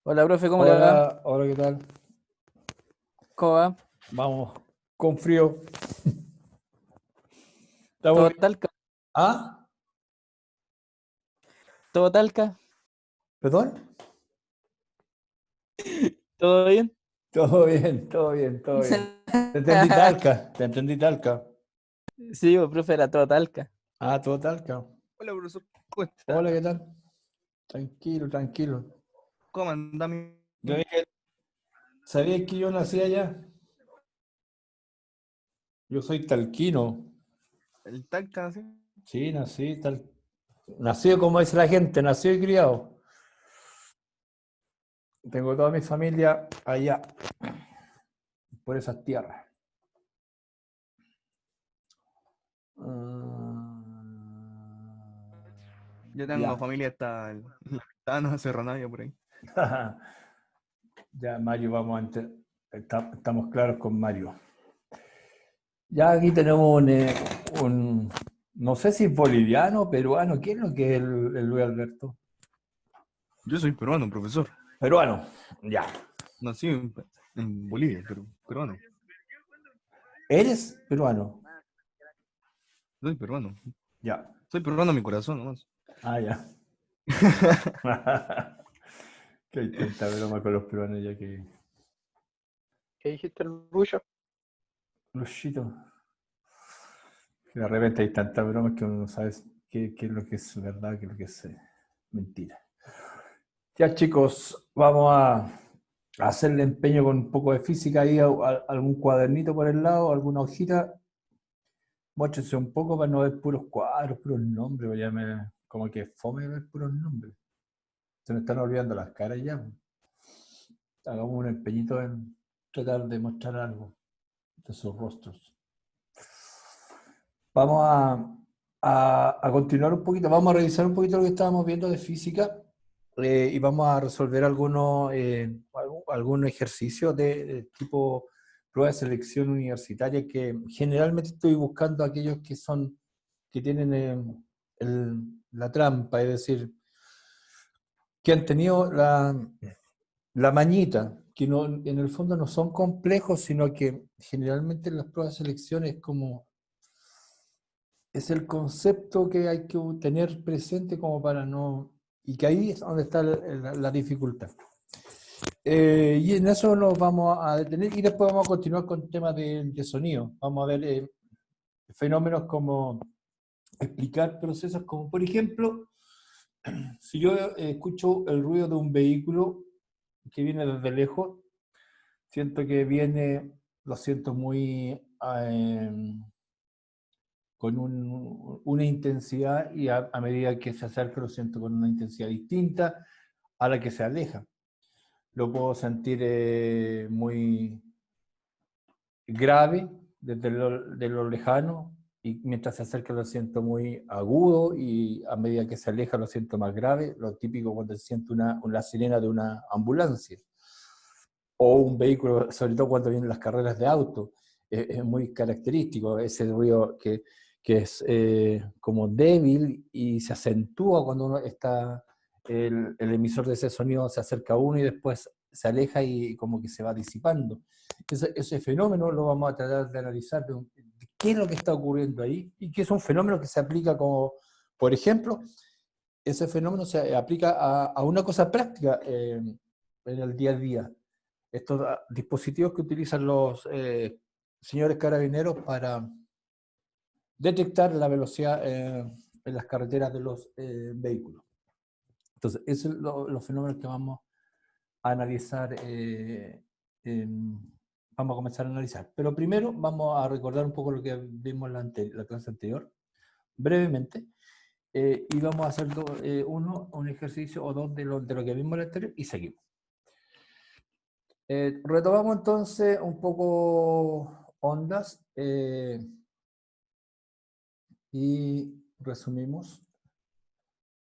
Hola, profe, ¿cómo le va? Hola, hola, ¿qué tal? ¿Cómo va? Vamos, con frío. Estamos ¿Todo bien. talca? ¿Ah? ¿Todo talca? ¿Perdón? ¿Todo bien? Todo bien, todo bien, todo bien. Te entendí Talca, te entendí Talca. Sí, pues, profe, era todo talca. Ah, todo Talca. Hola, profesor, ¿cómo Hola, está? ¿qué tal? Tranquilo, tranquilo. ¿Cómo anda Yo dije, ¿sabías que yo nací allá? Yo soy talquino. el talca, sí? Sí, nacido como dice la gente, nacido y criado. Tengo toda mi familia allá, por esas tierras. Yo tengo Ya. familia hasta el Lantano, Serranavia, por ahí. Ya, Mario, estamos claros con Mario. Ya aquí tenemos no sé si es boliviano, peruano, ¿qué es lo que es el Luis Alberto? Yo soy peruano, profesor. Peruano, ya. Nací en Bolivia, pero peruano. ¿Eres peruano? Soy peruano. Ya. Soy peruano a mi corazón, nomás. Ah, ya. Que hay tanta broma con los peruanos ya que... ¿Qué dijiste, Lucho? Luchito. Que de repente hay tanta broma que uno no sabe qué es lo que es verdad, qué es lo que es mentira. Ya, chicos, vamos a hacerle empeño con un poco de física ahí, algún cuadernito por el lado, alguna hojita. Móchense un poco para no ver puros cuadros, puros nombres, pues como que fome ver puros nombres. Se me están olvidando las caras ya. Hagamos un empeñito en tratar de mostrar algo de sus rostros. Vamos a continuar un poquito, vamos a revisar un poquito lo que estábamos viendo de física y vamos a resolver algún ejercicio de tipo prueba de selección universitaria que generalmente estoy buscando aquellos que tienen la trampa, es decir, que han tenido la mañita, que no, en el fondo no son complejos, sino que generalmente en las pruebas de selección es el concepto que hay que tener presente como para no... Y que ahí es donde está la dificultad. Y en eso nos vamos a detener y después vamos a continuar con temas de sonido. Vamos a ver fenómenos como explicar procesos como, por ejemplo, si yo escucho el ruido de un vehículo que viene desde lejos, siento que viene, lo siento muy... con una intensidad y a medida que se acerca lo siento con una intensidad distinta a la que se aleja. Lo puedo sentir muy grave desde de lo lejano y mientras se acerca lo siento muy agudo y a medida que se aleja lo siento más grave, lo típico cuando se siente una sirena de una ambulancia o un vehículo, sobre todo cuando vienen las carreras de auto, es muy característico ese ruido que es como débil y se acentúa cuando uno está, el emisor de ese sonido se acerca a uno y después se aleja y como que se va disipando. Ese fenómeno lo vamos a tratar de analizar, de qué es lo que está ocurriendo ahí y que es un fenómeno que se aplica como, por ejemplo, ese fenómeno se aplica a una cosa práctica en el día a día. Estos dispositivos que utilizan los señores carabineros para detectar la velocidad en las carreteras de los vehículos. Entonces, esos son los fenómenos que vamos a analizar, vamos a comenzar a analizar. Pero primero vamos a recordar un poco lo que vimos en la clase anterior, brevemente, y vamos a hacer un ejercicio o dos de lo que vimos en el anterior y seguimos. Retomamos entonces un poco ondas y resumimos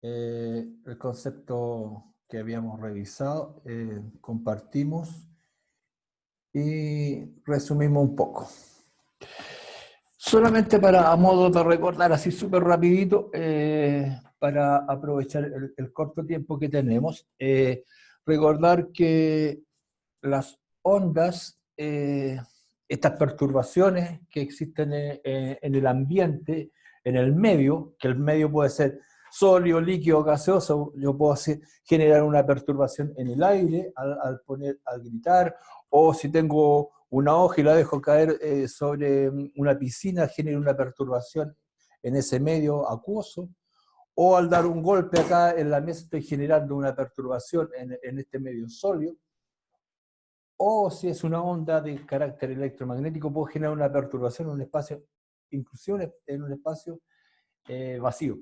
el concepto que habíamos revisado, compartimos y resumimos un poco. Solamente a modo de recordar así súper rapidito, para aprovechar el corto tiempo que tenemos, recordar que las ondas, estas perturbaciones que existen en el ambiente, en el medio, que el medio puede ser sólido, líquido, gaseoso, yo puedo generar una perturbación en el aire al gritar, o si tengo una hoja y la dejo caer sobre una piscina, genera una perturbación en ese medio acuoso, o al dar un golpe acá en la mesa estoy generando una perturbación en este medio sólido, o si es una onda de carácter electromagnético, puedo generar una perturbación en un espacio, inclusive en un espacio vacío.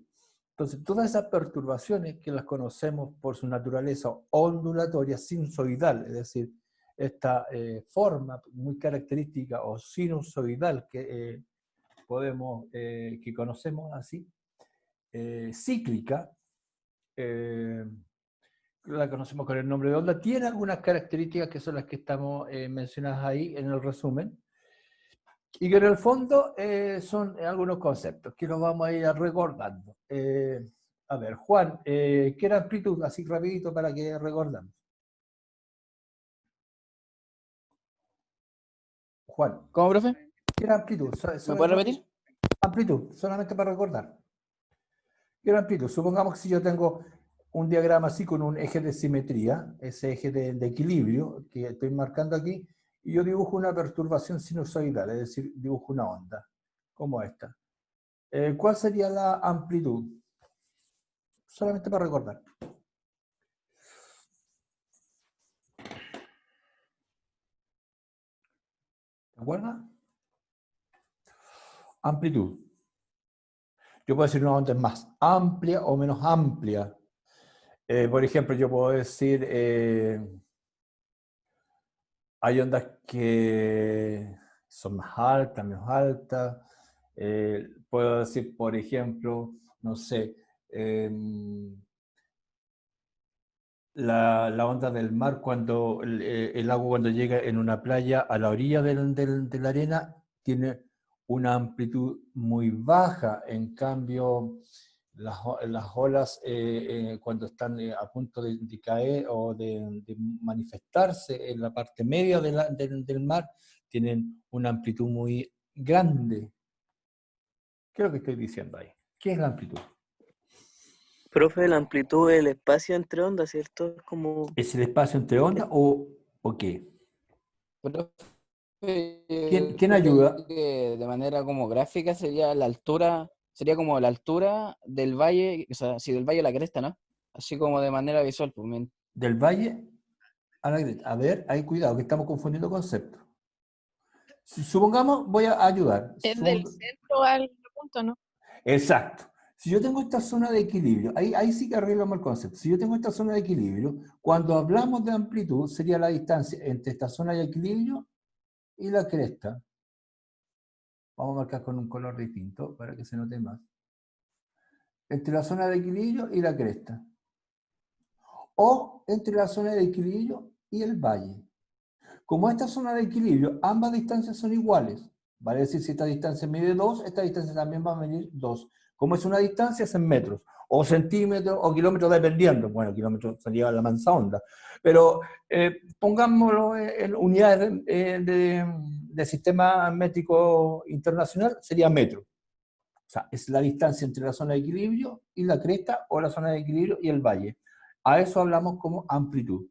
Entonces, todas esas perturbaciones que las conocemos por su naturaleza ondulatoria, sinusoidal, es decir, esta forma muy característica o sinusoidal que que conocemos así, cíclica, la conocemos con el nombre de onda, tiene algunas características que son las que estamos mencionadas ahí en el resumen, y que en el fondo son algunos conceptos que los vamos a ir recordando. A ver, Juan, ¿qué era amplitud? Así rapidito para que recordamos. Juan, ¿Cómo, profe? ¿qué era amplitud? ¿Me puede repetir? Amplitud, solamente para recordar. ¿Qué era amplitud? Supongamos que si yo tengo un diagrama así con un eje de simetría, ese eje de equilibrio que estoy marcando aquí, y yo dibujo una perturbación sinusoidal, es decir, dibujo una onda, como esta. ¿Cuál sería la amplitud? Solamente para recordar. ¿Te acuerdas? Amplitud. Yo puedo decir una onda es más amplia o menos amplia. Por ejemplo, yo puedo decir, hay ondas que son más altas, menos altas. Puedo decir, por ejemplo, no sé, la onda del mar, cuando el agua cuando llega en una playa a la orilla de la arena, tiene una amplitud muy baja. En cambio, las olas cuando están a punto de caer o de manifestarse en la parte media del mar, tienen una amplitud muy grande. ¿Qué es lo que estoy diciendo ahí? ¿Qué es la amplitud? Profe, la amplitud del espacio entre ondas, ¿cierto? Es como... ¿Es el espacio entre ondas o qué? Profe, ¿Quién ayuda? creo que de manera como gráfica sería la altura, sería como la altura del valle, o sea, sí, del valle a la cresta, ¿no? Así como de manera visual, pues, Del valle a la grieta. A ver, hay cuidado, que estamos confundiendo conceptos. Supongamos, voy a ayudar. Es del centro al punto, ¿no? Exacto. Si yo tengo esta zona de equilibrio, ahí sí que arreglamos el concepto. Si yo tengo esta zona de equilibrio, cuando hablamos de amplitud, sería la distancia entre esta zona de equilibrio y la cresta. Vamos a marcar con un color distinto para que se note más. Entre la zona de equilibrio y la cresta. O entre la zona de equilibrio y el valle. Como esta zona de equilibrio, ambas distancias son iguales. Vale decir, si esta distancia mide 2, esta distancia también va a medir 2. Como es una distancia, es en metros, o centímetros, o kilómetros, dependiendo. Bueno, kilómetros sería la mansa onda. Pero pongámoslo en unidades de sistema métrico internacional, sería metro. O sea, es la distancia entre la zona de equilibrio y la cresta, o la zona de equilibrio y el valle. A eso hablamos como amplitud.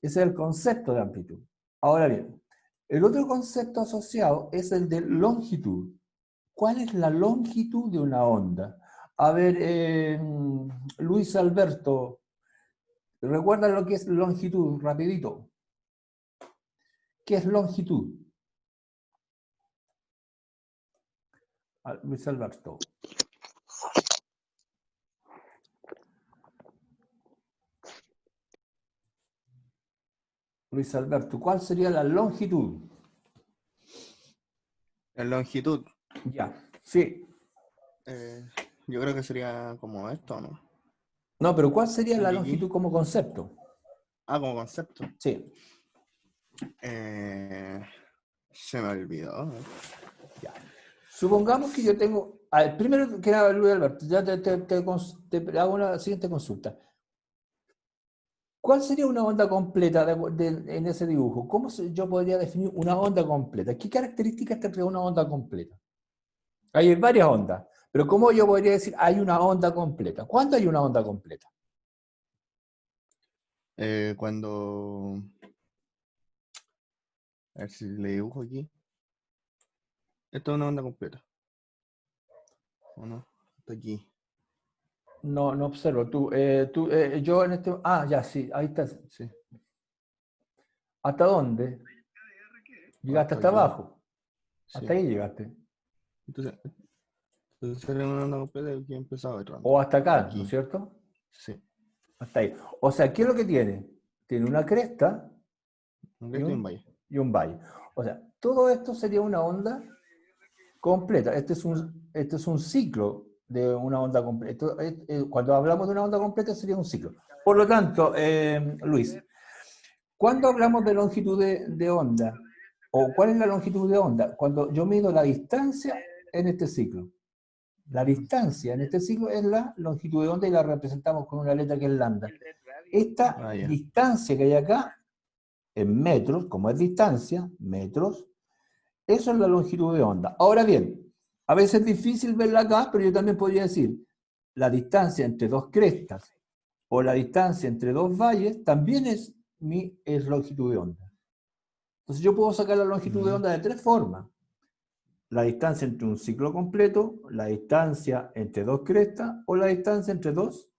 Ese es el concepto de amplitud. Ahora bien, el otro concepto asociado es el de longitud. ¿Cuál es la longitud de una onda? A ver, Luis Alberto, ¿recuerda lo que es longitud? Rapidito. ¿Qué es longitud? Luis Alberto. Luis Alberto, ¿cuál sería la longitud? La longitud. Ya, sí. Yo creo que sería como esto, ¿no? No, pero ¿cuál sería la Aquí. longitud como concepto? Ah, como concepto. Sí. Se me olvidó. Ya. Supongamos que yo tengo... A ver, primero que nada, Luis Alberto, ya te hago una siguiente consulta. ¿Cuál sería una onda completa en ese dibujo? ¿Cómo yo podría definir una onda completa? ¿Qué características tendría una onda completa? Hay varias ondas, pero ¿cómo yo podría decir hay una onda completa? ¿Cuándo hay una onda completa? Cuando... A ver si le dibujo aquí. Esto es una onda completa. ¿O no? Está aquí. No, no observo. Yo en este... Ah, ya, sí, ahí está. Sí. ¿Hasta dónde? Llegaste hasta aquí. abajo. Sí. Hasta ahí llegaste. Entonces sería una onda completa y aquí empezaba otra onda. O hasta acá, Aquí. ¿no es cierto? Sí. Hasta ahí. O sea, ¿qué es lo que tiene? Tiene una cresta Un y recto y un valle. un valle. O sea, todo esto sería una onda completa. Este es un ciclo de una onda completa. Cuando hablamos de una onda completa sería un ciclo. Por lo tanto, Luis, cuando hablamos de longitud de onda, o cuál es la longitud de onda, cuando yo mido la distancia en este ciclo. La distancia en este ciclo es la longitud de onda y la representamos con una letra que es lambda. Esta Ah, ya. distancia que hay acá, en metros, como es distancia, metros, eso es la longitud de onda. Ahora bien, a veces es difícil verla acá, pero yo también podría decir, la distancia entre dos crestas o la distancia entre dos valles también es longitud de onda. Entonces yo puedo sacar la longitud de onda de tres formas. La distancia entre un ciclo completo, la distancia entre dos crestas o la distancia entre dos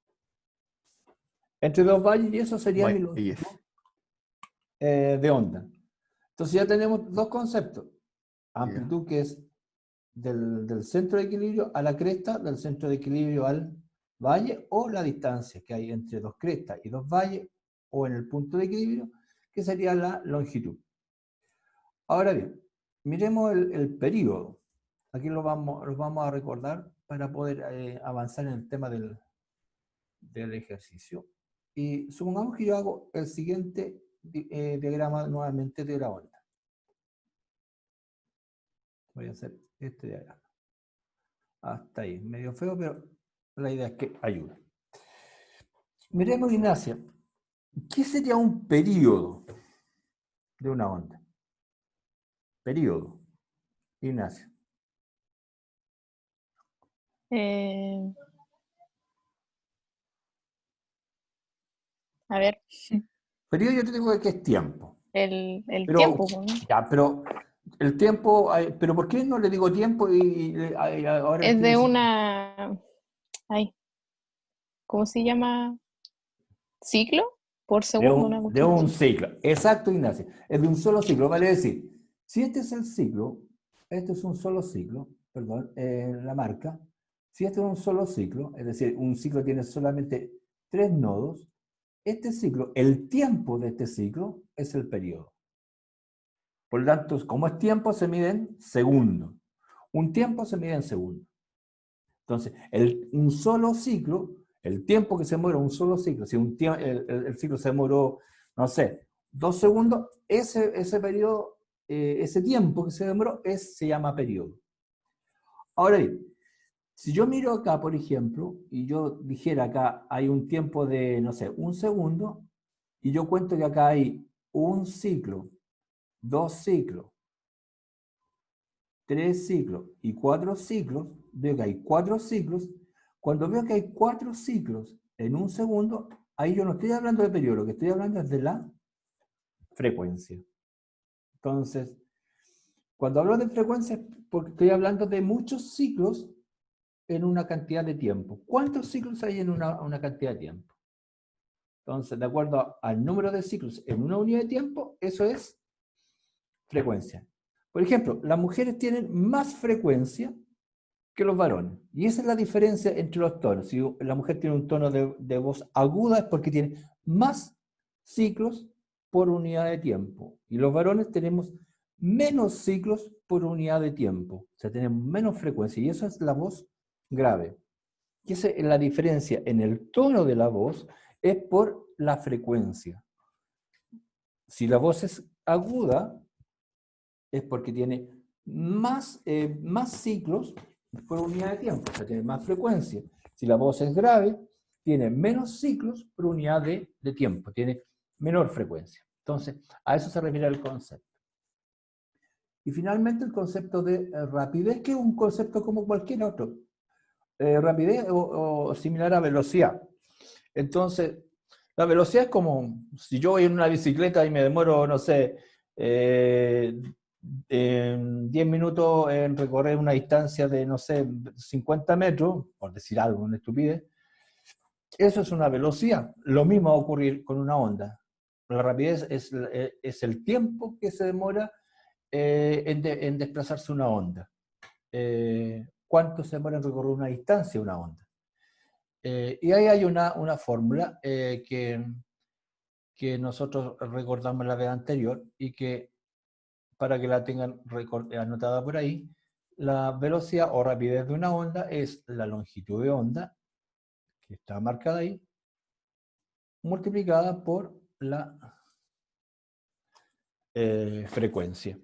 valles, y eso sería mi Valles. longitud de onda. Entonces ya tenemos dos conceptos. Amplitud, que es del centro de equilibrio a la cresta, del centro de equilibrio al valle, o la distancia que hay entre dos crestas y dos valles, o en el punto de equilibrio, que sería la longitud. Ahora bien, miremos el período. Aquí lo vamos a recordar para poder avanzar en el tema del ejercicio. Y supongamos que yo hago el siguiente diagrama nuevamente de la onda. Voy a hacer este diagrama. Hasta ahí, medio feo, pero la idea es que ayude. Miremos, Ignacia, ¿qué sería un período de una onda? Período, Ignacia. A ver, Periodo yo te digo que es tiempo. el Pero, tiempo, ¿no? ya, pero el tiempo, pero ¿por qué no le digo tiempo y ahora Es estoy de diciendo? una, ay, ¿cómo se llama? ¿Ciclo? Por segundo, una De cuestión un así. ciclo. Exacto, Ignacio. Es de un solo ciclo. Vale decir, si este es el ciclo, este es un solo ciclo, perdón, la marca. Si este es un solo ciclo, es decir, un ciclo tiene solamente 3 nodos, este ciclo, el tiempo de este ciclo es el periodo. Por lo tanto, como es tiempo, se mide en segundos. Un tiempo se mide en segundos. Entonces, un solo ciclo, el tiempo que se demora un solo ciclo, si el ciclo se demoró, no sé, 2 segundos, ese periodo, ese tiempo que se demoró, se llama periodo. Ahora bien, si yo miro acá, por ejemplo, y yo dijera acá hay un tiempo de, no sé, 1 segundo, y yo cuento que acá hay un ciclo, 2 ciclos, 3 ciclos y 4 ciclos, veo que hay 4 ciclos. Cuando veo que hay 4 ciclos en un segundo, ahí yo no estoy hablando de periodo, lo que estoy hablando es de la frecuencia. Entonces, cuando hablo de frecuencia, porque estoy hablando de muchos ciclos en una cantidad de tiempo. ¿Cuántos ciclos hay en una cantidad de tiempo? Entonces, de acuerdo al número de ciclos en una unidad de tiempo, eso es frecuencia. Por ejemplo, las mujeres tienen más frecuencia que los varones. Y esa es la diferencia entre los tonos. Si la mujer tiene un tono de voz aguda es porque tiene más ciclos por unidad de tiempo. Y los varones tenemos menos ciclos por unidad de tiempo. O sea, tenemos menos frecuencia. Y eso es la voz grave. Y esa es la diferencia en el tono de la voz, es por la frecuencia. Si la voz es aguda, es porque tiene más ciclos por unidad de tiempo, o sea, tiene más frecuencia. Si la voz es grave, tiene menos ciclos por unidad de tiempo, tiene menor frecuencia. Entonces, a eso se refiere el concepto. Y finalmente el concepto de rapidez, que es un concepto como cualquier otro. Rapidez o similar a velocidad. Entonces, la velocidad es como si yo voy en una bicicleta y me demoro, no sé, 10 minutos en recorrer una distancia de, no sé, 50 metros, por decir algo, una estupidez. Eso es una velocidad. Lo mismo va a ocurrir con una onda. La rapidez es el tiempo que se demora en desplazarse una onda. ¿Cuánto se demora en recorrer una distancia una onda? Y ahí hay una fórmula que nosotros recordamos la vez anterior y que, para que la tengan anotada por ahí, la velocidad o rapidez de una onda es la longitud de onda, que está marcada ahí, multiplicada por la frecuencia.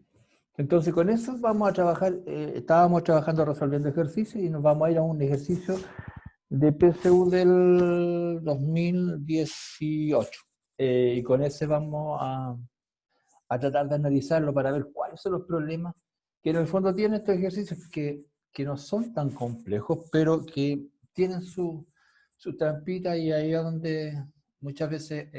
Entonces con eso vamos a trabajar, estábamos trabajando resolviendo ejercicios y nos vamos a ir a un ejercicio de PSU del 2018. Y con ese vamos a tratar de analizarlo para ver cuáles son los problemas que en el fondo tienen estos ejercicios que no son tan complejos, pero que tienen su trampita, y ahí es donde muchas veces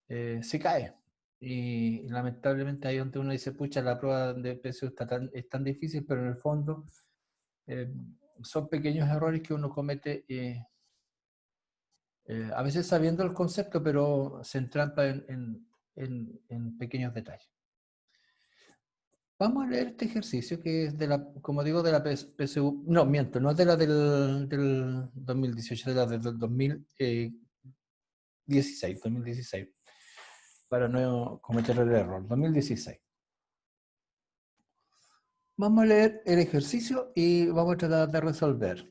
se cae. Y lamentablemente ahí es donde uno dice, pucha, la prueba de PSU es tan difícil, pero en el fondo son pequeños errores que uno comete, a veces sabiendo el concepto, pero se entrampa en pequeños detalles. Vamos a leer este ejercicio que es de la, como digo, de la PSU, no, miento, no es de la del 2018, de la del 2016, para no cometer el error, 2016. Vamos a leer el ejercicio y vamos a tratar de resolver.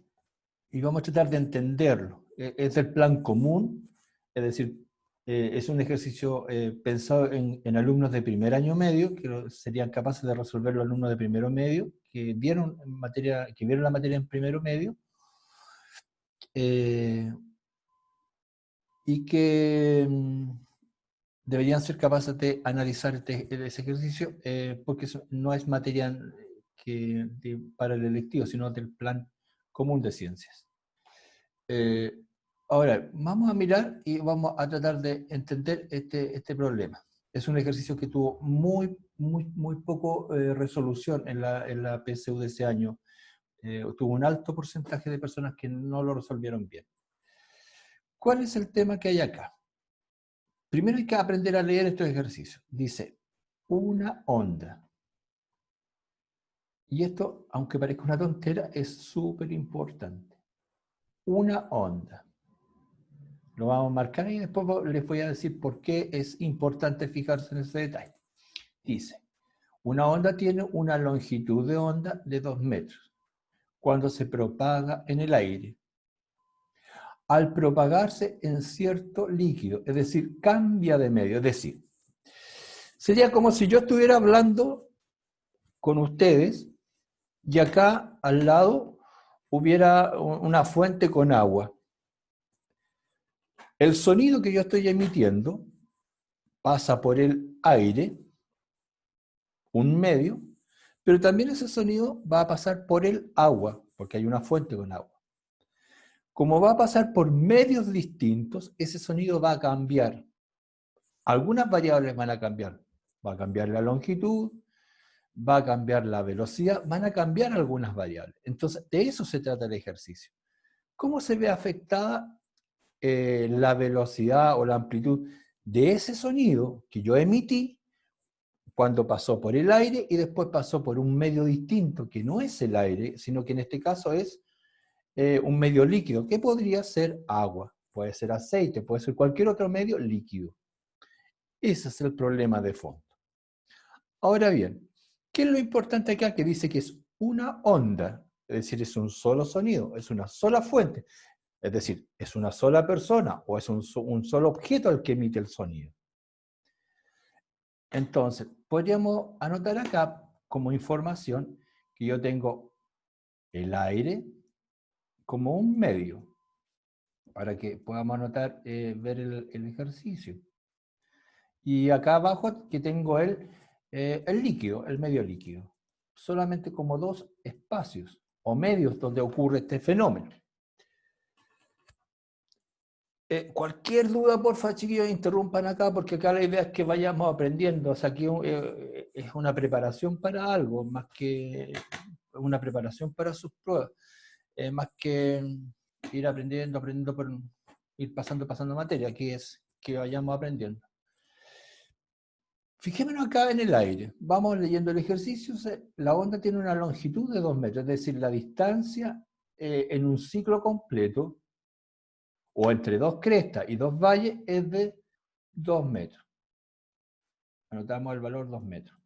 Y vamos a tratar de entenderlo. Es del plan común, es decir, es un ejercicio pensado en alumnos de primer año medio, que serían capaces de resolver los alumnos de primero medio, que vieron la materia en primero medio, y que deberían ser capaces de analizar ese ejercicio, porque eso no es materia para el electivo, sino del plan común de ciencias. Ahora, vamos a mirar y vamos a tratar de entender este problema. Es un ejercicio que tuvo muy poco resolución en la PSU de ese año. Tuvo un alto porcentaje de personas que no lo resolvieron bien. ¿Cuál es el tema que hay acá? Primero hay que aprender a leer estos ejercicios. Dice, una onda. Y esto, aunque parezca una tontera, es súper importante. Una onda. Lo vamos a marcar y después les voy a decir por qué es importante fijarse en ese detalle. Dice, una onda tiene una longitud de onda de 2 metros cuando se propaga en el aire. Al propagarse en cierto líquido, es decir, cambia de medio, es decir, sería como si yo estuviera hablando con ustedes y acá al lado hubiera una fuente con agua. El sonido que yo estoy emitiendo pasa por el aire, un medio, pero también ese sonido va a pasar por el agua, porque hay una fuente con agua. Como va a pasar por medios distintos, ese sonido va a cambiar. Algunas variables van a cambiar. Va a cambiar la longitud, va a cambiar la velocidad, van a cambiar algunas variables. Entonces, de eso se trata el ejercicio. ¿Cómo se ve afectada la velocidad o la amplitud de ese sonido que yo emití cuando pasó por el aire y después pasó por un medio distinto, que no es el aire, sino que en este caso es un medio líquido, que podría ser agua, puede ser aceite, puede ser cualquier otro medio líquido? Ese es el problema de fondo. Ahora bien, ¿qué es lo importante acá? Que dice que es una onda, es decir, es un solo sonido, es una sola fuente, es decir, es una sola persona o es un solo objeto el que emite el sonido. Entonces, podríamos anotar acá como información que yo tengo el aire como un medio. para que podamos anotar, ver el ejercicio. Y acá abajo que tengo el líquido, el medio líquido. Solamente como dos espacios o medios donde ocurre este fenómeno. Cualquier duda, porfa, chiquillos, interrumpan acá, porque acá la idea es que vayamos aprendiendo. O sea, aquí es una preparación para algo, más que una preparación para sus pruebas. Más que ir aprendiendo, ir pasando materia, aquí es que vayamos aprendiendo. Fijémonos acá en el aire. Vamos leyendo el ejercicio. La onda tiene una longitud de 2 metros, es decir, la distancia en un ciclo completo, o entre dos crestas y dos valles, es de 2 metros. Anotamos el valor 2 metros.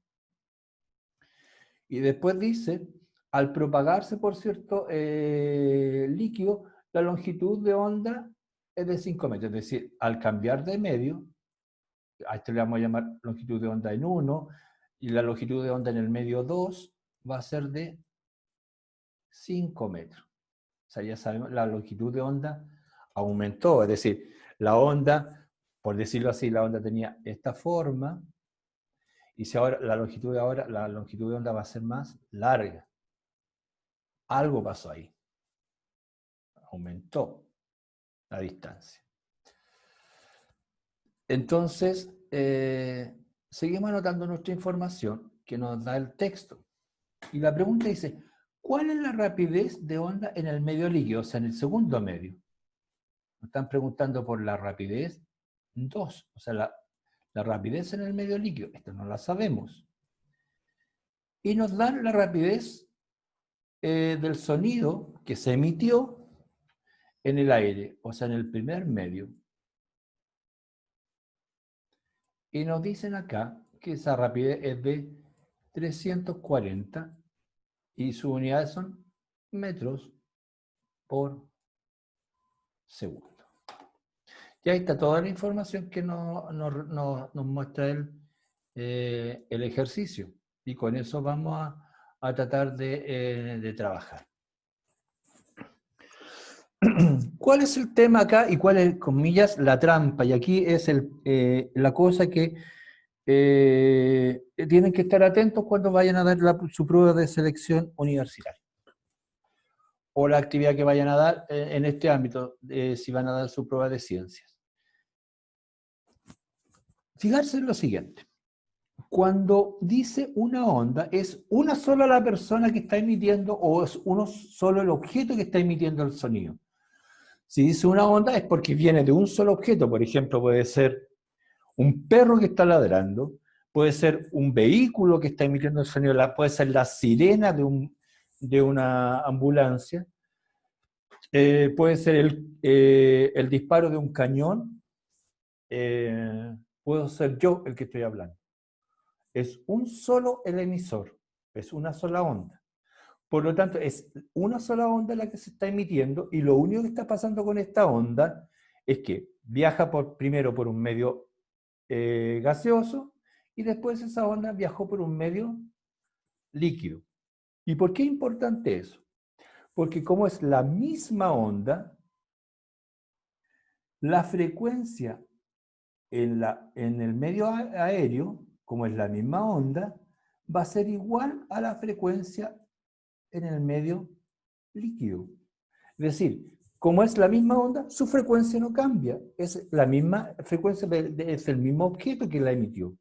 Y después dice, al propagarse por cierto líquido, la longitud de onda es de 5 metros. Es decir, al cambiar de medio, a esto le vamos a llamar longitud de onda en 1, y la longitud de onda en el medio 2 va a ser de 5 metros. O sea, ya sabemos, la longitud de onda aumentó, es decir, la onda, por decirlo así, la onda tenía esta forma, y si ahora la longitud de onda va a ser más larga. Algo pasó ahí. Aumentó la distancia. Entonces, seguimos anotando nuestra información que nos da el texto. Y la pregunta dice, ¿cuál es la rapidez de onda en el medio líquido? O sea, en el segundo medio. Nos están preguntando por la rapidez 2. O sea, la rapidez en el medio líquido. Esto no la sabemos. Y nos dan la rapidez del sonido que se emitió en el aire. O sea, en el primer medio. Y nos dicen acá que esa rapidez es de 340 y sus unidades son metros por segundo. Y ahí está toda la información que nos muestra el ejercicio. Y con eso vamos a tratar de trabajar. ¿Cuál es el tema acá y cuál es, comillas, la trampa? Y aquí es la cosa que tienen que estar atentos cuando vayan a dar su prueba de selección universitaria. O la actividad que vayan a dar en este ámbito, si van a dar su prueba de ciencias. Fijarse en lo siguiente. Cuando dice una onda, ¿es una sola la persona que está emitiendo o es uno solo el objeto que está emitiendo el sonido? Si dice una onda es porque viene de un solo objeto. Por ejemplo, puede ser un perro que está ladrando, puede ser un vehículo que está emitiendo el sonido, puede ser la sirena de una ambulancia, puede ser el disparo de un cañón, puedo ser yo el que estoy hablando. Es un solo el emisor, es una sola onda. Por lo tanto, es una sola onda la que se está emitiendo y lo único que está pasando con esta onda es que viaja primero por un medio gaseoso y después esa onda viajó por un medio líquido. ¿Y por qué es importante eso? Porque como es la misma onda, la frecuencia en el medio aéreo, como es la misma onda, va a ser igual a la frecuencia en el medio líquido. Es decir, como es la misma onda, su frecuencia no cambia. Es la misma frecuencia, es el mismo objeto que la emitió.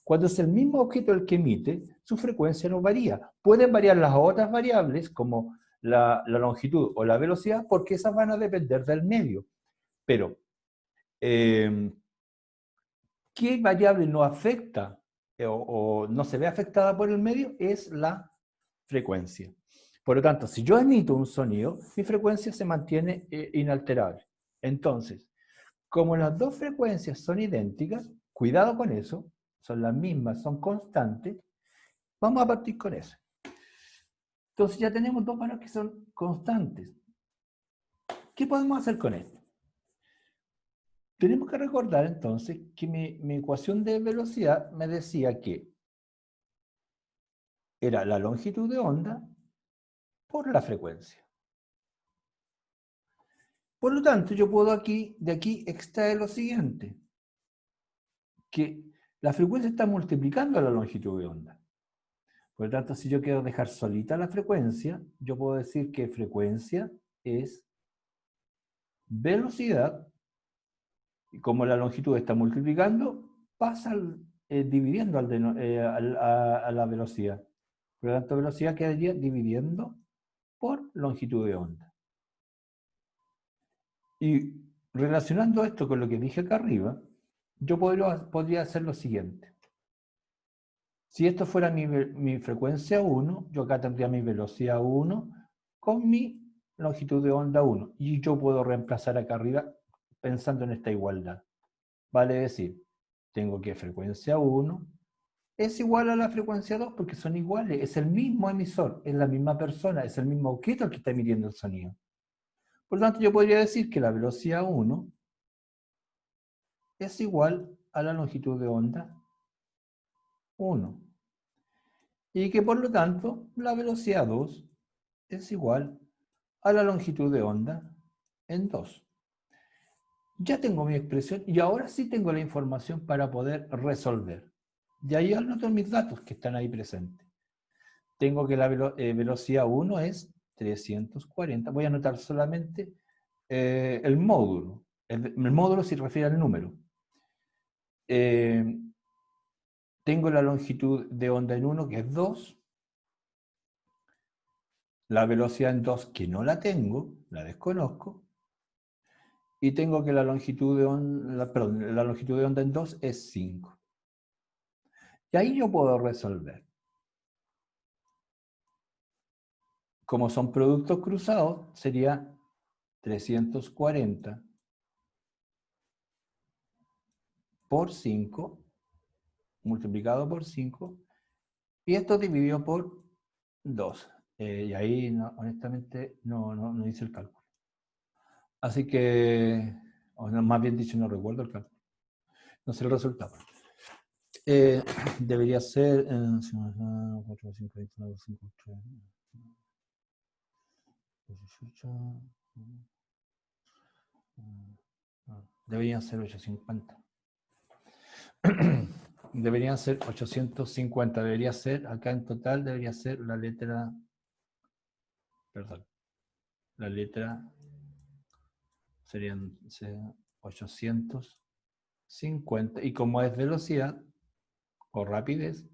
Cuando es el mismo objeto el que emite, su frecuencia no varía. Pueden variar las otras variables, como la longitud o la velocidad, porque esas van a depender del medio. Pero, ¿qué variable no afecta o no se ve afectada por el medio? Es la frecuencia. Por lo tanto, si yo emito un sonido, mi frecuencia se mantiene inalterable. Entonces, como las dos frecuencias son idénticas, cuidado con eso, son las mismas, son constantes, vamos a partir con eso. Entonces ya tenemos dos valores que son constantes. ¿Qué podemos hacer con esto? Tenemos que recordar entonces que mi ecuación de velocidad me decía que era la longitud de onda por la frecuencia. Por lo tanto, yo puedo de aquí extraer lo siguiente, que la frecuencia está multiplicando la longitud de onda. Por lo tanto, si yo quiero dejar solita la frecuencia, yo puedo decir que frecuencia es velocidad, y como la longitud está multiplicando, pasa dividiendo a la velocidad. Por lo tanto, velocidad quedaría dividiendo por longitud de onda. Y relacionando esto con lo que dije acá arriba, yo podría hacer lo siguiente. Si esto fuera mi frecuencia 1, yo acá tendría mi velocidad 1 con mi longitud de onda 1. Y yo puedo reemplazar acá arriba pensando en esta igualdad. Vale decir, tengo que frecuencia 1 es igual a la frecuencia 2 porque son iguales. Es el mismo emisor, es la misma persona, es el mismo objeto el que está emitiendo el sonido. Por lo tanto, yo podría decir que la velocidad 1 es igual a la longitud de onda 1. Y que por lo tanto, la velocidad 2 es igual a la longitud de onda en 2. Ya tengo mi expresión y ahora sí tengo la información para poder resolver. Y ahí anoto mis datos que están ahí presentes. Tengo que la velocidad 1 es 340. Voy a anotar solamente el módulo. El módulo se refiere al número. Tengo la longitud de onda en 1, que es 2. La velocidad en 2, que no la tengo, la desconozco. Y tengo que la longitud de onda en 2 es 5. Y ahí yo puedo resolver. Como son productos cruzados, sería 340 por 5, multiplicado por 5, y esto dividido por 2. Y ahí, honestamente, no hice el cálculo. Así que, más bien dicho, no recuerdo el cálculo. No sé el resultado. Debería ser... Deberían ser 850. Deberían ser 850. Debería ser, acá en total, debería ser la letra... Perdón. La letra serían 850. Y como es velocidad o rapidez,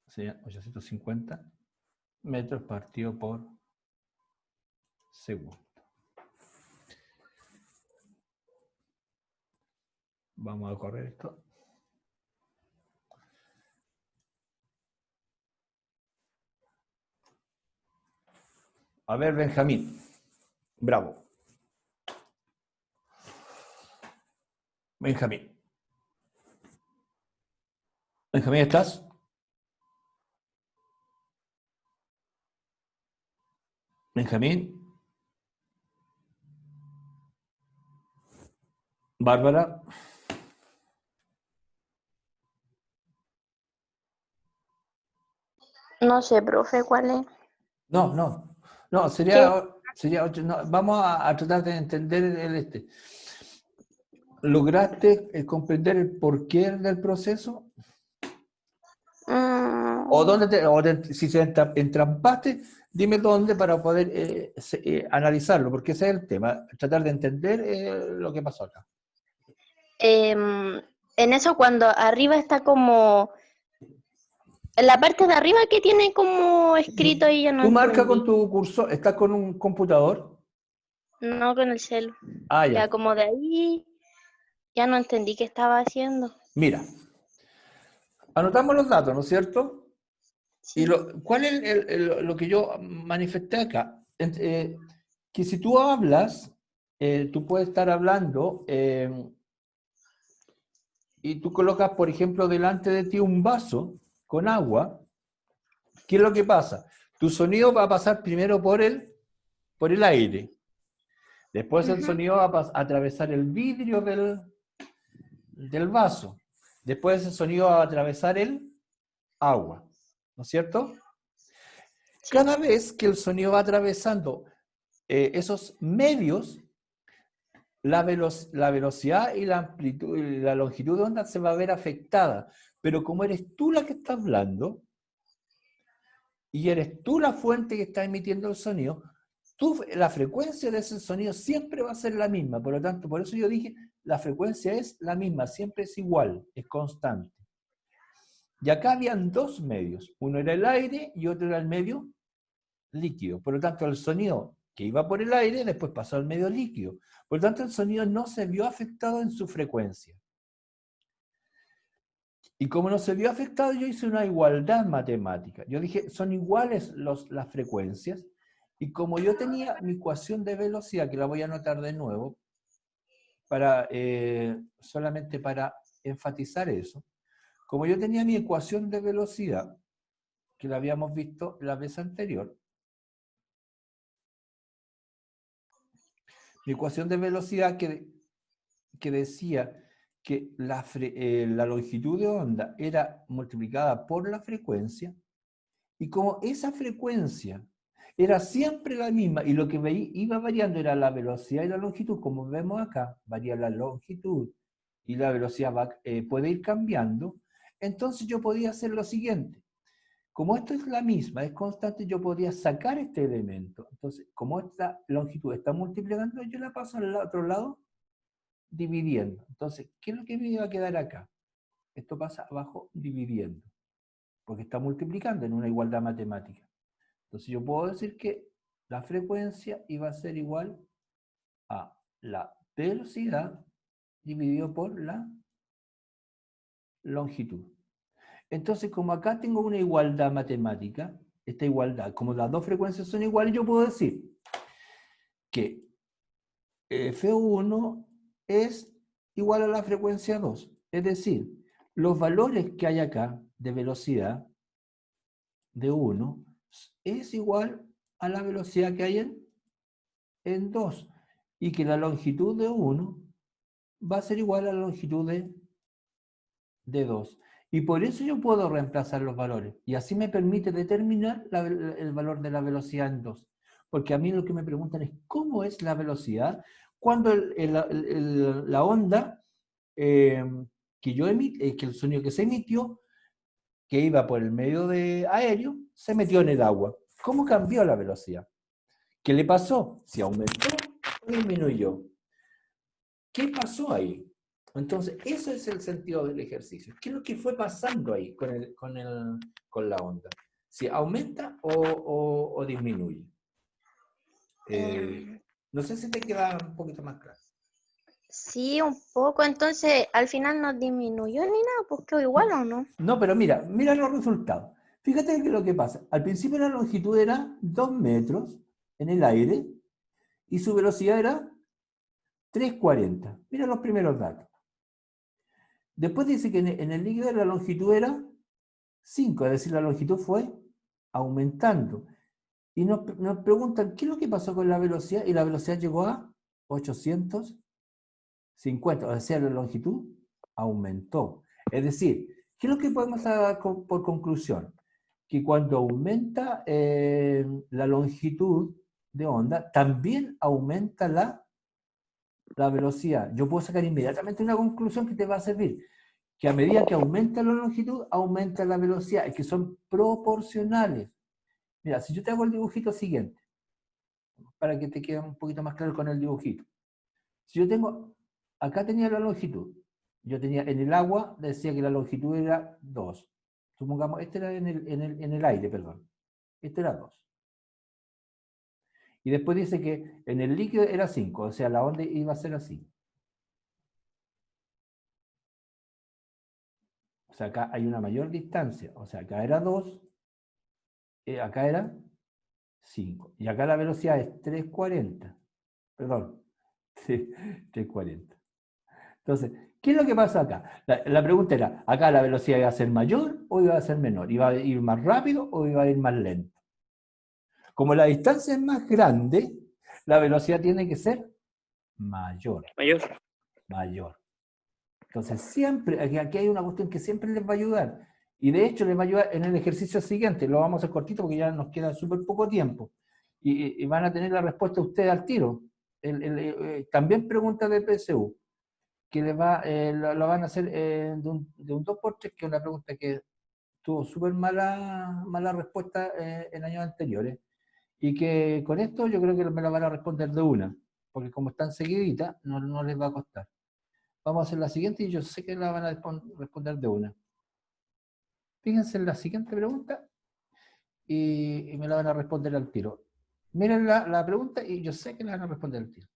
serían 850 metros partido por segundo. Vamos a correr esto. A ver, Benjamín. Bravo. Benjamín. Benjamín, ¿estás? Benjamín. Bárbara. No sé, profe, ¿cuál es? No, sería no, vamos a tratar de entender el. ¿Lograste comprender el porqué del proceso? Si se entrampaste, dime dónde para poder analizarlo, porque ese es el tema, tratar de entender lo que pasó acá. En eso cuando arriba está como... En la parte de arriba que tiene como escrito ahí ya no Tú marca entendí. con tu cursor, ¿estás con un computador? No, con el celu. Ah, ya. Ya como de ahí ya no entendí qué estaba haciendo. Mira, anotamos los datos, ¿no es cierto? Sí. Y ¿cuál es lo que yo manifesté acá? Que si tú hablas, tú puedes estar hablando y tú colocas, por ejemplo, delante de ti un vaso con agua. ¿Qué es lo que pasa? Tu sonido va a pasar primero por el aire. Después el sonido va a atravesar el vidrio del vaso. Después el sonido va a atravesar el agua. ¿No es cierto? Sí. Cada vez que el sonido va atravesando esos medios, la velocidad y la amplitud y la longitud de onda se va a ver afectada. Pero como eres tú la que está hablando, y eres tú la fuente que está emitiendo el sonido, la frecuencia de ese sonido siempre va a ser la misma. Por lo tanto, por eso yo dije, la frecuencia es la misma, siempre es igual, es constante. Y acá habían dos medios, uno era el aire y otro era el medio líquido. Por lo tanto, el sonido que iba por el aire después pasó al medio líquido. Por lo tanto, el sonido no se vio afectado en su frecuencia. Y como no se vio afectado, yo hice una igualdad matemática. Yo dije, son iguales las frecuencias, y como yo tenía mi ecuación de velocidad, que la voy a anotar de nuevo, solamente para enfatizar eso, como yo tenía mi ecuación de velocidad, que la habíamos visto la vez anterior, mi ecuación de velocidad que decía que la longitud de onda era multiplicada por la frecuencia, y como esa frecuencia era siempre la misma, y lo que iba variando era la velocidad y la longitud, como vemos acá, varía la longitud, y la velocidad puede ir cambiando, entonces yo podía hacer lo siguiente. Como esto es la misma, es constante, yo podría sacar este elemento. Entonces, como esta longitud está multiplicando, yo la paso al otro lado dividiendo. Entonces, ¿qué es lo que me iba a quedar acá? Esto pasa abajo dividiendo, porque está multiplicando en una igualdad matemática. Entonces yo puedo decir que la frecuencia iba a ser igual a la velocidad dividido por la longitud. Entonces, como acá tengo una igualdad matemática, esta igualdad, como las dos frecuencias son iguales, yo puedo decir que F1 es igual a la frecuencia 2. Es decir, los valores que hay acá de velocidad de 1 es igual a la velocidad que hay en 2. Y que la longitud de 1 va a ser igual a la longitud de 2. Y por eso yo puedo reemplazar los valores. Y así me permite determinar el valor de la velocidad en 2. Porque a mí lo que me preguntan es, ¿cómo es la velocidad cuando la onda que el sonido que se emitió, que iba por el medio aéreo, se metió en el agua? ¿Cómo cambió la velocidad? ¿Qué le pasó? ¿Si aumentó o disminuyó? ¿Qué pasó ahí? Entonces, eso es el sentido del ejercicio. ¿Qué es lo que fue pasando ahí con la onda? ¿Si aumenta o disminuye? No sé si te queda un poquito más claro. Sí, un poco. Entonces, al final no disminuyó ni nada, pues quedó igual o no. No, pero mira los resultados. Fíjate que lo que pasa. Al principio la longitud era 2 metros en el aire y su velocidad era 3,40. Mira los primeros datos. Después dice que en el líquido la longitud era 5, es decir, la longitud fue aumentando. Y nos preguntan, ¿qué es lo que pasó con la velocidad? Y la velocidad llegó a 850, o sea, la longitud aumentó. Es decir, ¿qué es lo que podemos dar por conclusión? Que cuando aumenta la longitud de onda, también aumenta la velocidad. Yo puedo sacar inmediatamente una conclusión que te va a servir, que a medida que aumenta la longitud, aumenta la velocidad, y que son proporcionales. Mira, si yo te hago el dibujito siguiente, para que te quede un poquito más claro con el dibujito. Si yo tengo, acá tenía la longitud, yo tenía en el agua, decía que la longitud era 2. Supongamos, este era en el aire, perdón. Este era 2. Y después dice que en el líquido era 5, o sea, la onda iba a ser así. O sea, acá hay una mayor distancia. O sea, acá era 2, acá era 5. Y acá la velocidad es 3,40. Perdón, 3,40. Entonces, ¿qué es lo que pasa acá? La pregunta era, ¿acá la velocidad iba a ser mayor o iba a ser menor? ¿Iba a ir más rápido o iba a ir más lento? Como la distancia es más grande, la velocidad tiene que ser mayor. Mayor. Entonces, siempre, aquí hay una cuestión que siempre les va a ayudar. Y de hecho les va a ayudar en el ejercicio siguiente. Lo vamos a hacer cortito porque ya nos queda súper poco tiempo. y van a tener la respuesta ustedes al tiro. También pregunta de PSU, que lo van a hacer de un 2x3, que es una pregunta que tuvo súper mala respuesta en años anteriores, y que con esto yo creo que me la van a responder de una, porque como están seguiditas, no les va a costar. Vamos a hacer la siguiente y yo sé que la van a responder de una. Fíjense en la siguiente pregunta y me la van a responder al tiro. Miren la pregunta y yo sé que la van a responder al tiro.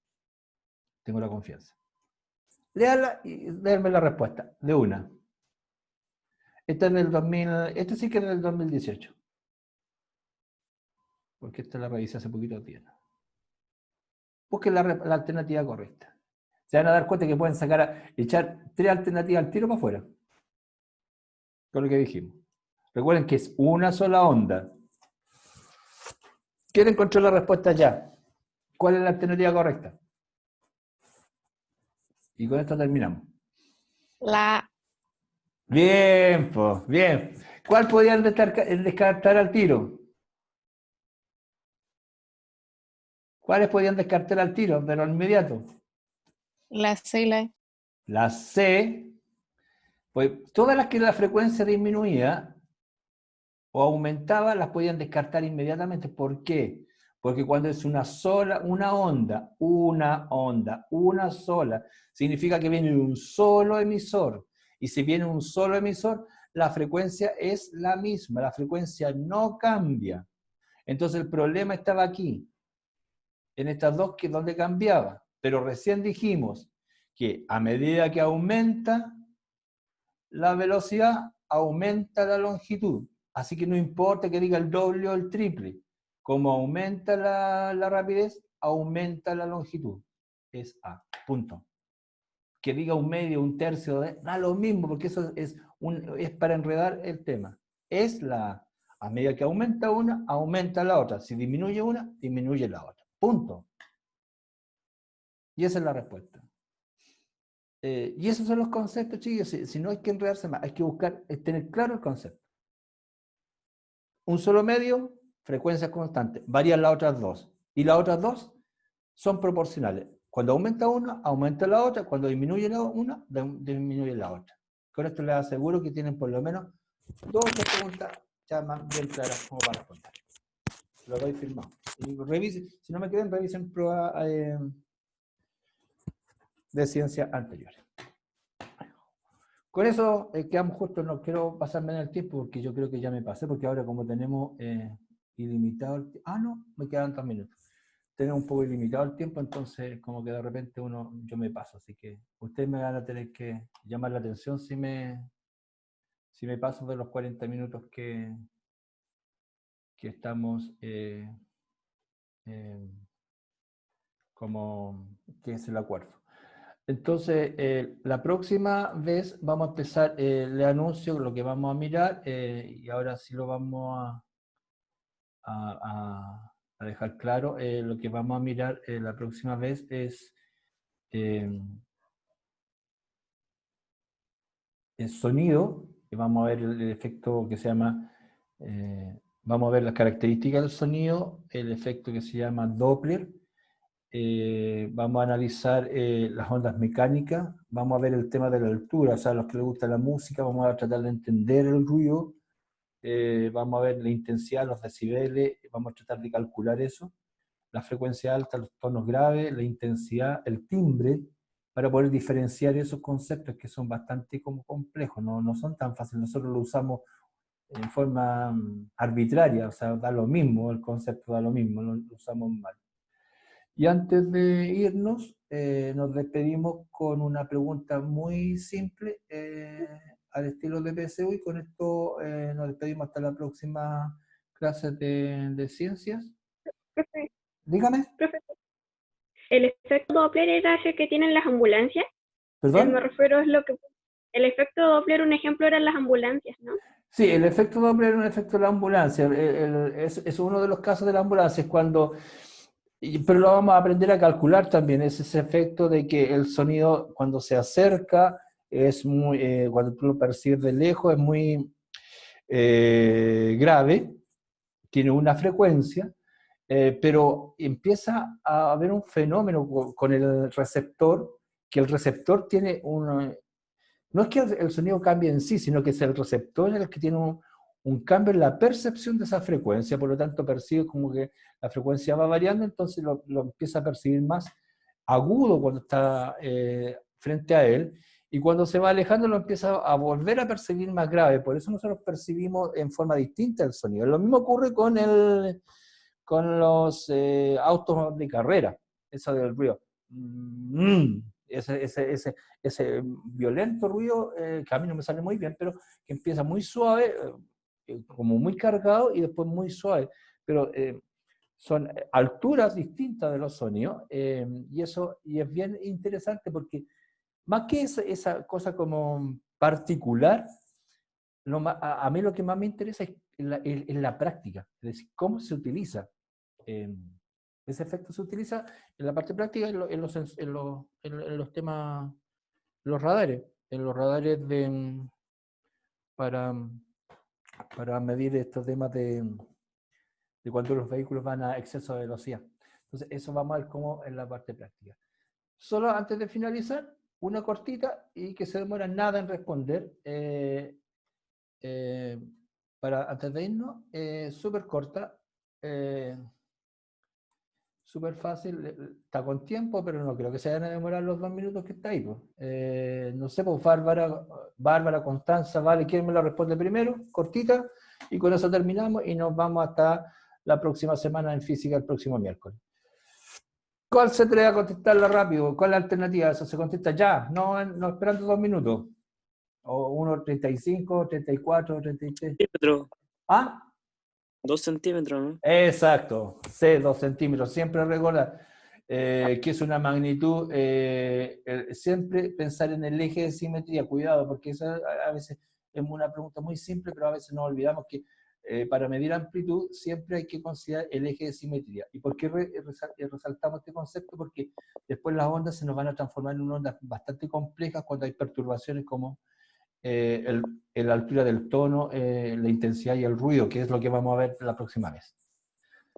Tengo la confianza. Léala y déjenme la respuesta, de una. Esta es del 2000, este sí que es del 2018. Porque esta la revisé hace poquito tiempo. Busquen la alternativa correcta. Se van a dar cuenta que pueden echar 3 alternativas al tiro para afuera. Con lo que dijimos. Recuerden que es una sola onda. ¿Quieren encontrar la respuesta ya? ¿Cuál es la alternativa correcta? Y con esto terminamos. La Bien, pues, bien. ¿Cuál podían descartar al tiro? ¿Cuáles podían descartar al tiro, pero al inmediato? La C y la E. La C, pues todas las que la frecuencia disminuía o aumentaba, las podían descartar inmediatamente. ¿Por qué? Porque cuando es una onda, una sola, significa que viene un solo emisor. Y si viene un solo emisor, la frecuencia es la misma, la frecuencia no cambia. Entonces el problema estaba aquí, en estas dos que donde cambiaba. Pero recién dijimos que a medida que aumenta la velocidad, aumenta la longitud. Así que no importa que diga el doble o el triple. Como aumenta la rapidez, aumenta la longitud. Es A, punto. Que diga un medio, un tercio, da lo mismo, porque eso es para enredar el tema. Es la A. A medida que aumenta una, aumenta la otra. Si disminuye una, disminuye la otra. Punto. Y esa es la respuesta. Y esos son los conceptos, chicos. Si no hay que enredarse más, hay que buscar, tener claro el concepto. Un solo medio, frecuencias constantes. Varían las otras dos. Y las otras dos son proporcionales. Cuando aumenta una, aumenta la otra. Cuando disminuye una, disminuye la otra. Con esto les aseguro que tienen por lo menos 2 o 3 preguntas ya más bien claras como para responder. Lo doy firmado. Y revisen, si no me creen, revisen pruebas de ciencia anteriores. Con eso quedamos justos. No quiero pasarme en el tiempo porque yo creo que ya me pasé, porque ahora como tenemos ilimitado el tiempo. Ah, no, me quedan 2 minutos. Tenemos un poco ilimitado el tiempo, entonces como que de repente yo me paso, así que ustedes me van a tener que llamar la atención si me paso de los 40 minutos que estamos como que es el acuerdo. Entonces, la próxima vez vamos a empezar, le anuncio lo que vamos a mirar, y ahora sí lo vamos a dejar claro. Lo que vamos a mirar la próxima vez es el sonido, y vamos a ver el efecto que se llama, vamos a ver las características del sonido, el efecto que se llama Doppler. Vamos a analizar las ondas mecánicas, vamos a ver el tema de la altura, o sea, a los que les gusta la música, vamos a tratar de entender el ruido, vamos a ver la intensidad, los decibeles, vamos a tratar de calcular eso, la frecuencia alta, los tonos graves, la intensidad, el timbre, para poder diferenciar esos conceptos que son bastante como complejos, no son tan fáciles, nosotros lo usamos en forma arbitraria, o sea, da lo mismo, el concepto da lo mismo, lo usamos mal. Y antes de irnos, nos despedimos con una pregunta muy simple al estilo de PSU, y con esto nos despedimos hasta la próxima clase de ciencias. Profe, Dígame. profe, ¿el efecto Doppler era ese que tienen las ambulancias? ¿Perdón? Me refiero es lo que... El efecto Doppler, un ejemplo, eran las ambulancias, ¿no? Sí, el efecto Doppler es un efecto de la ambulancia. Es uno de los casos de la ambulancia, es cuando... Pero lo vamos a aprender a calcular también, es ese efecto de que el sonido cuando se acerca, es muy, cuando tú lo percibes de lejos, es muy grave, tiene una frecuencia, pero empieza a haber un fenómeno con el receptor, que el receptor tiene una... No es que el sonido cambie en sí, sino que es el receptor el que tiene un cambio en la percepción de esa frecuencia, por lo tanto percibe como que la frecuencia va variando, entonces lo empieza a percibir más agudo cuando está frente a él, y cuando se va alejando lo empieza a volver a percibir más grave. Por eso nosotros percibimos en forma distinta el sonido. Lo mismo ocurre con los autos de carrera, eso del ruido. Ese violento ruido que a mí no me sale muy bien, pero que empieza muy suave, como muy cargado, y después muy suave. Pero son alturas distintas de los sonidos, y es bien interesante porque más que esa cosa como particular, a mí lo que más me interesa es la práctica, es decir, cómo se utiliza. Ese efecto se utiliza en la parte práctica en los temas, los radares, para medir estos temas de cuando los vehículos van a exceso de velocidad. Entonces, eso vamos a ver cómo en la parte práctica. Solo antes de finalizar, una cortita y que se demora nada en responder, antes de irnos, súper corta, súper fácil, está con tiempo, pero no creo que se vayan a demorar los 2 minutos que está ahí. Pues. No sé, pues Bárbara, Constanza, vale, ¿quién me lo responde primero? Cortita, y con eso terminamos y nos vamos hasta la próxima semana en física, el próximo miércoles. ¿Cuál se atreve a contestarla rápido? ¿Cuál es la alternativa? Eso se contesta ya, no esperando 2 minutos. O 1,35, 34, 33. Centímetros. ¿Ah? 2 centímetros, ¿no? Exacto, 2 centímetros. Siempre recordar que es una magnitud, siempre pensar en el eje de simetría, cuidado, porque eso a veces es una pregunta muy simple, pero a veces nos olvidamos que para medir amplitud siempre hay que considerar el eje de simetría. ¿Y por qué resaltamos este concepto? Porque después las ondas se nos van a transformar en ondas bastante complejas cuando hay perturbaciones como la altura del tono, la intensidad y el ruido, que es lo que vamos a ver la próxima vez.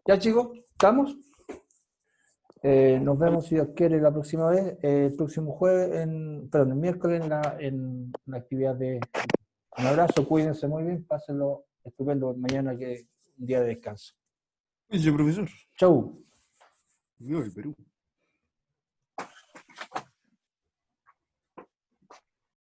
Ya, chicos, ¿estamos? Nos vemos, si Dios quiere, la próxima vez, el próximo jueves, el miércoles en la actividad de... Un abrazo, cuídense muy bien, pásenlo estupendo mañana, que es un día de descanso. Yo, profesor. Chau. Viva el Perú.